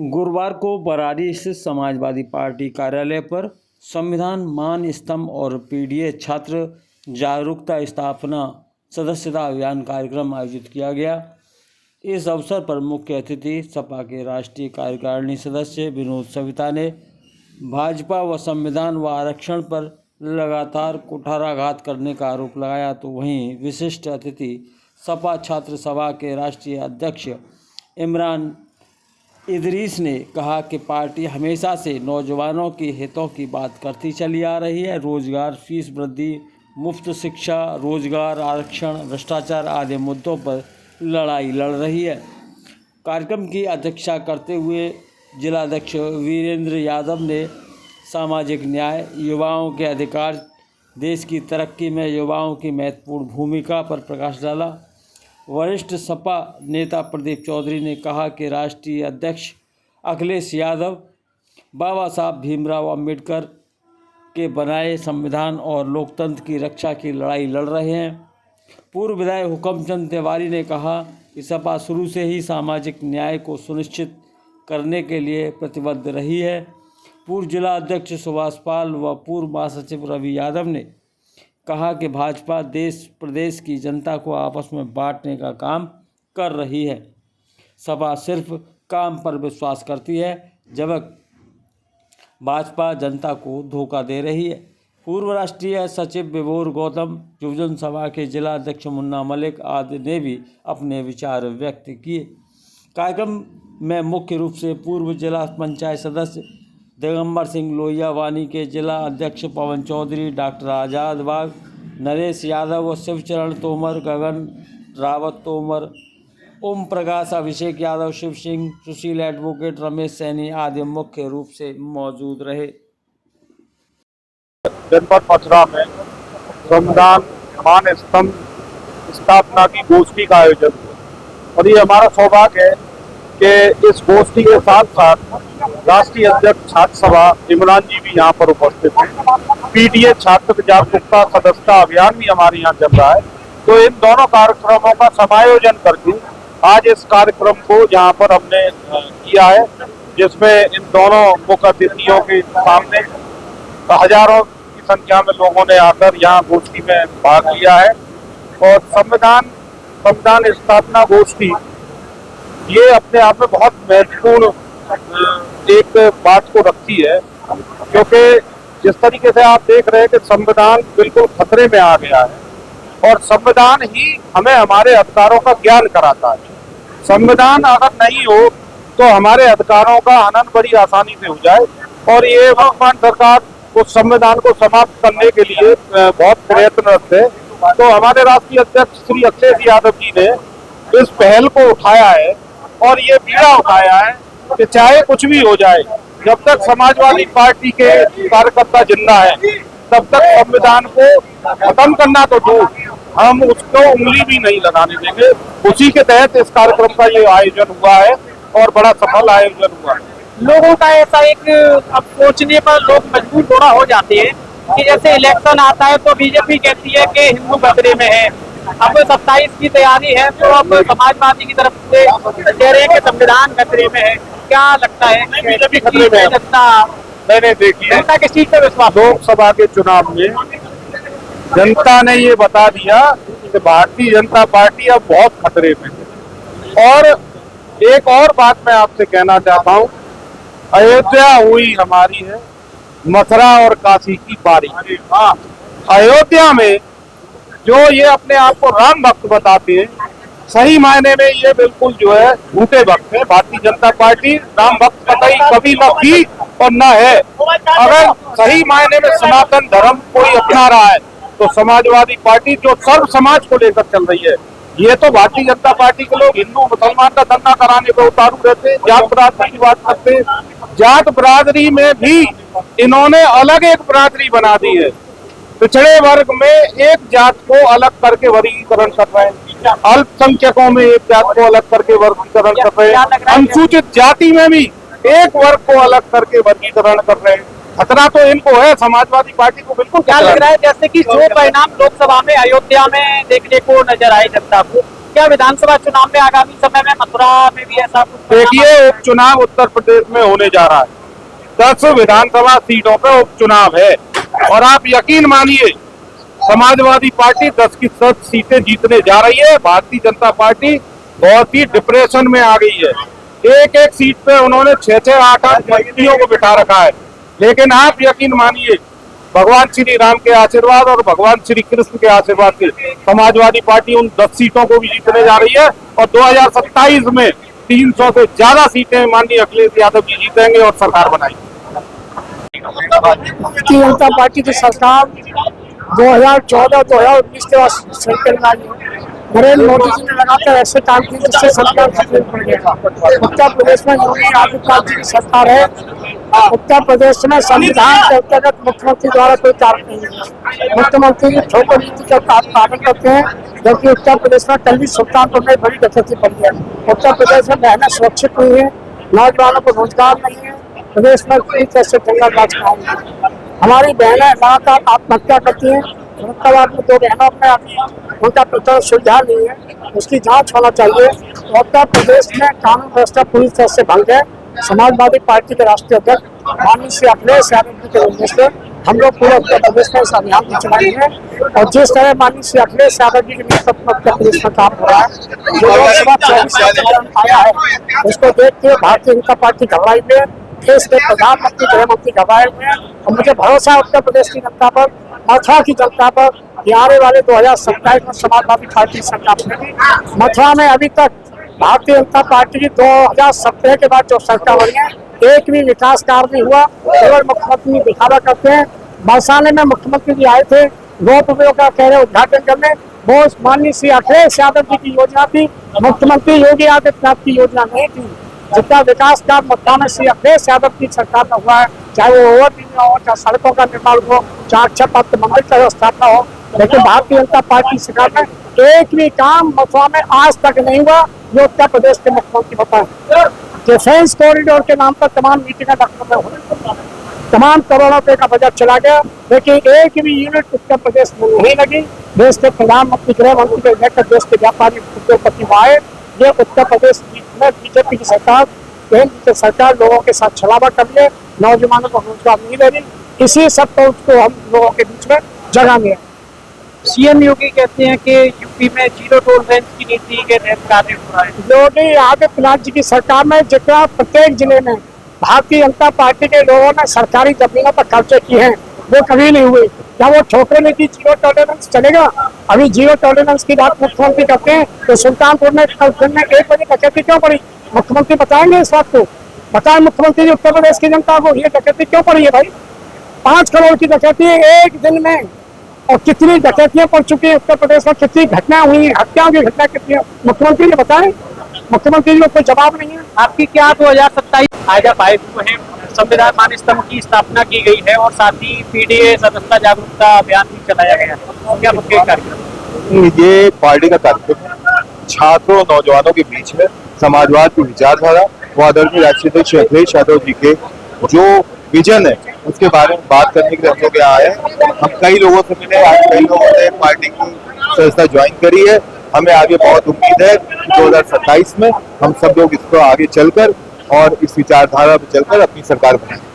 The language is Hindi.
गुरुवार को बरारी स्थित समाजवादी पार्टी कार्यालय पर संविधान मान स्तंभ और पीडीए छात्र जागरूकता स्थापना सदस्यता अभियान कार्यक्रम आयोजित किया गया। इस अवसर पर मुख्य अतिथि सपा के राष्ट्रीय कार्यकारिणी सदस्य विनोद सविता ने भाजपा व संविधान व आरक्षण पर लगातार कुठाराघात करने का आरोप लगाया, तो वहीं विशिष्ट अतिथि सपा छात्र सभा के राष्ट्रीय अध्यक्ष इमरान इदरीस ने कहा कि पार्टी हमेशा से नौजवानों के हितों की बात करती चली आ रही है। रोजगार, फीस वृद्धि, मुफ्त शिक्षा, रोजगार, आरक्षण, भ्रष्टाचार आदि मुद्दों पर लड़ाई लड़ रही है। कार्यक्रम की अध्यक्षता करते हुए जिलाध्यक्ष वीरेंद्र यादव ने सामाजिक न्याय, युवाओं के अधिकार, देश की तरक्की में युवाओं की महत्वपूर्ण भूमिका पर प्रकाश डाला। वरिष्ठ सपा नेता प्रदीप चौधरी ने कहा कि राष्ट्रीय अध्यक्ष अखिलेश यादव बाबा साहब भीमराव अंबेडकर के बनाए संविधान और लोकतंत्र की रक्षा की लड़ाई लड़ रहे हैं। पूर्व विधायक हुक्मचंद तिवारी ने कहा कि सपा शुरू से ही सामाजिक न्याय को सुनिश्चित करने के लिए प्रतिबद्ध रही है। पूर्व जिला अध्यक्ष सुभाष पाल व पूर्व महासचिव रवि यादव ने कहा कि भाजपा देश प्रदेश की जनता को आपस में बांटने का काम कर रही है। सपा सिर्फ काम पर विश्वास करती है, जबकि भाजपा जनता को धोखा दे रही है। पूर्व राष्ट्रीय सचिव विभोर गौतम, युवजन सभा के जिला अध्यक्ष मुन्ना मलिक आदि ने भी अपने विचार व्यक्त किए। कार्यक्रम में मुख्य रूप से पूर्व जिला पंचायत सदस्य दिगंबर सिंह लोहिया, वानी के जिला अध्यक्ष पवन चौधरी, डॉक्टर आज़ाद बाग, नरेश यादव व शिवचरण तोमर, गगन रावत तोमर, ओम प्रकाश, अभिषेक यादव, शिव सिंह, सुशील एडवोकेट, रमेश सैनी आदि मुख्य रूप से मौजूद रहे। जनपद मथुरा में संविधान मान स्तंभ स्थापना की गोष्ठी का आयोजन हुआ और ये हमारा सौभाग्य है कि इस गोष्ठी के साथ साथ राष्ट्रीय अध्यक्ष छात्र सभा इमरान जी भी यहाँ पर उपस्थित हैं। पीडीए छात्र जागरूकता सदस्यता अभियान भी हमारे यहाँ चल रहा है। तो इन दोनों कार्यक्रमों का समायोजन करके आज इस कार्यक्रम को यहाँ पर हमने किया है, जिसमें इन दोनों मुख्य अतिथियों के सामने हजारों की संख्या में लोगों ने आकर यहाँ गोष्ठी में भाग लिया है। और संविधान स्थापना गोष्ठी ये अपने आप में बहुत महत्वपूर्ण एक बात को रखती है, क्योंकि जिस तरीके से आप देख रहे हैं कि संविधान बिल्कुल खतरे में आ गया है और संविधान ही हमें हमारे अधिकारों का ज्ञान कराता है। संविधान अगर नहीं हो तो हमारे अधिकारों का हनन बड़ी आसानी से हो जाए और ये वर्तमान सरकार उस संविधान को समाप्त करने के लिए बहुत प्रयत्नरत है। तो हमारे राष्ट्रीय अध्यक्ष श्री अखिलेश यादव जी ने इस पहल को उठाया है और ये बीड़ा उठाया है कि चाहे कुछ भी हो जाए, जब तक समाजवादी पार्टी के कार्यकर्ता जिंदा है तब तक संविधान को खत्म करना तो दूर, हम उसको उंगली भी नहीं लगाने देंगे। उसी के तहत इस कार्यक्रम का ये आयोजन हुआ है और बड़ा सफल आयोजन हुआ है। लोगों का ऐसा एक अब सोचने पर लोग मजबूर थोड़ा हो जाते हैं कि जैसे इलेक्शन आता है तो बीजेपी कहती है कि हिंदू खतरे में है। अब 27 की तैयारी है तो अब समाजवादी की तरफ से कह रहे हैं कि संविधान खतरे में है। क्या लगता है बीजेपी खतरे में है? मैंने देखी है, जनता किस चीज पे विश्वास? लोकसभा के चुनाव में जनता ने ये बता दिया कि भारतीय जनता पार्टी अब बहुत खतरे में है। और एक और बात मैं आपसे कहना चाहता हूँ, अयोध्या हुई हमारी है, मथुरा और काशी की बारी। अयोध्या में जो ये अपने आप को राम भक्त बताते हैं, सही मायने में ये बिल्कुल जो है झूठे भक्त है। भारतीय जनता पार्टी राम भक्त कभी न थी और न है। अगर सही मायने में सनातन धर्म कोई अपना रहा है तो समाजवादी पार्टी जो सर्व समाज को लेकर चल रही है, ये तो भारतीय जनता पार्टी के लोग हिंदू मुसलमान का दंगा कराने पर उतारू रहते, जात बरादरी की बात करते। जात बरादरी में भी इन्होंने अलग एक बरादरी बना दी है। पिछड़े वर्ग में एक जात को अलग करके वर्गीकरण कर रहे हैं, अल्पसंख्यकों में एक जात को अलग करके वर्गीकरण कर रहे हैं, अनुसूचित जाति में भी एक वर्ग को अलग करके वर्गीकरण कर रहे हैं। खतरा तो इनको है, समाजवादी पार्टी को बिल्कुल। क्या लग रहा है जैसे कि जो परिणाम लोकसभा में अयोध्या में देखने को नजर आए जनता को, क्या क्या विधानसभा चुनाव में आगामी समय में मथुरा में भी ऐसा कुछ? देखिए, उपचुनाव उत्तर प्रदेश में होने जा रहा है। 10 विधानसभा सीटों पे उपचुनाव है और आप यकीन मानिए समाजवादी पार्टी 10 की 10 सीटें जीतने जा रही है। भारतीय जनता पार्टी बहुत ही डिप्रेशन में आ गई है। एक एक सीट पे उन्होंने 6-6, 8-8 मंत्रियों को बिठा रखा है। लेकिन आप यकीन मानिए भगवान श्री राम के आशीर्वाद और भगवान श्री कृष्ण के आशीर्वाद से समाजवादी पार्टी उन 10 सीटों को भी जीतने जा रही है और 2027 में 300 से ज्यादा सीटें माननीय अखिलेश यादव जी जीतेंगे और सरकार बनाएंगे। भारतीय जनता पार्टी की सरकार 2014-2019 के बाद सरकार आई। नरेंद्र मोदी जी ने लगातार ऐसे काम किए जिससे सरकार खतरे में पड़ गया। उत्तर प्रदेश में योगी आदित्यनाथ जी की सरकार है। उत्तर प्रदेश में संविधान के अंतर्गत मुख्यमंत्री द्वारा कोई कार्य नहीं है। मुख्यमंत्री जी ठोकर नीति का पालन करते हैं, जबकि उत्तर प्रदेश में कल भी सुल्तानपुर में बड़ी डकैती पड़ी है। उत्तर प्रदेश में महिला सुरक्षित नहीं है, नौजवानों को रोजगार नहीं है, प्रदेश में पूरी तरह से जंगल राज कायम है। हमारी बहनें लगातार आत्महत्या करती हैं। फरुखाबाद में 2 बहनों में अभी उनका प्रथम सुलझा नहीं है, उसकी जांच होना चाहिए। उत्तर प्रदेश में कानून व्यवस्था पूरी तरह से भंग है। समाजवादी पार्टी के राष्ट्रीय अध्यक्ष माननीय श्री अखिलेश यादव जी के निर्देश पर हम लोग पूरे उत्तर प्रदेश में इस अभियान को चलाएंगे और जिस तरह माननीय श्री अखिलेश यादव जी के नेतृत्व में उत्तर प्रदेश में काम हो रहा है, जो लोकसभा 24 आया है, उसको देख के भारतीय जनता पार्टी घबराई हुई है। देश के प्रधानमंत्री, गृह मंत्री घबराए हुए हैं और मुझे भरोसा है उत्तर प्रदेश की जनता पर, मथुरा की जनता पर कि आने वाले 2027 में समाजवादी पार्टी सरकार बनेगी। मथुरा में अभी तक भारतीय जनता पार्टी की 2017 के बाद जो सरकार बनी है, एक भी विकास कार्य नहीं हुआ। केवल मुख्यमंत्री दिखावा करते हैं। बरसाने में मुख्यमंत्री जी आए थे रोपवे का कह रहे उद्घाटन करने, वो माननीय श्री अखिलेश यादव जी की योजना थी, मुख्यमंत्री योगी आदित्यनाथ की योजना नहीं थी। जितना विकास कार्य मथुरा में श्री अखिलेश यादव की सरकार में हुआ है, चाहे वो ओवरब्रिज हो, चाहे सड़कों का निर्माण हो, चाहे अच्छा पथ मंदिर का स्थापना हो, लेकिन भारतीय जनता पार्टी सरकार में एक भी काम मथुरा में आज तक नहीं हुआ जो उत्तर प्रदेश के मुख्यमंत्री बताए। डिफेंस कॉरिडोर के नाम पर तमाम मीटिंगें लखनऊ में हुई, तमाम करोड़ों रुपए का बजट चला गया, लेकिन एक भी यूनिट उत्तर प्रदेश में नहीं लगी। देश के प्रधानमंत्री, गृह मंत्री को लेकर देश के व्यापारी उद्योगपति आए। ये उत्तर प्रदेश में बीजेपी की सरकार, केंद्र की सरकार लोगों के साथ छलावा कर रही है, नौजवानों को रोजगार नहीं दे रही। इसी सब को हम लोगों के बीच में जगाने। सीएम योगी कहते हैं कि यूपी में जीरो टॉलरेंस की नीति के तहत कार्य हो रहा है। योगी आदित्यनाथ जी की सरकार में जितना प्रत्येक जिले में भारतीय जनता पार्टी के लोगों ने सरकारी जमीनों पर कब्जे किए हैं, वो कभी नहीं हुए। क्या वो ठोकरे नीति जीरो टॉलरेंस चलेगा? अभी जीरो टॉलरेंस की बात मुख्यमंत्री करते हैं तो सुल्तानपुर में कल दिन में 1 बजे डकैती क्यों पड़ी? मुख्यमंत्री बताएंगे इस बात को? बताएं मुख्यमंत्री जी उत्तर प्रदेश की जनता को ये डकैती क्यों पड़ी है भाई? 5 करोड़ की डकैती एक दिन में, और कितनी डकैतियां पड़ चुकी है उत्तर प्रदेश में, कितनी घटनाएं हुई, हत्याओं की घटना कितनी है, मुख्यमंत्री जी बताएं। मुख्यमंत्री जी को कोई जवाब नहीं है। आपकी क्या 2027 आज आप आए हुए हैं, संविधान मान स्तंभ की स्थापना की गई है और साथ ही पीडीए सदस्यता जागरूकता अभियान भी चलाया गया है, क्या मुख्य कार्यक्रम? ये पार्टी का कार्यक्रम है छात्रों और नौजवानों के बीच में समाजवाद की विचारधारा व आदरणीय राष्ट्रीय अध्यक्ष अखिलेश यादव जी के जो विजन है उसके बारे में बात करने के लिए हम लोग यहाँ आए हैं। हम कई लोगों से मिले, आज कई लोगों ने पार्टी की सदस्यता ज्वाइन करी है। हमें आगे बहुत उम्मीद है कि 2027 में हम सब लोग इसको आगे चलकर और इस विचारधारा पर चलकर अपनी सरकार बनाएंगे।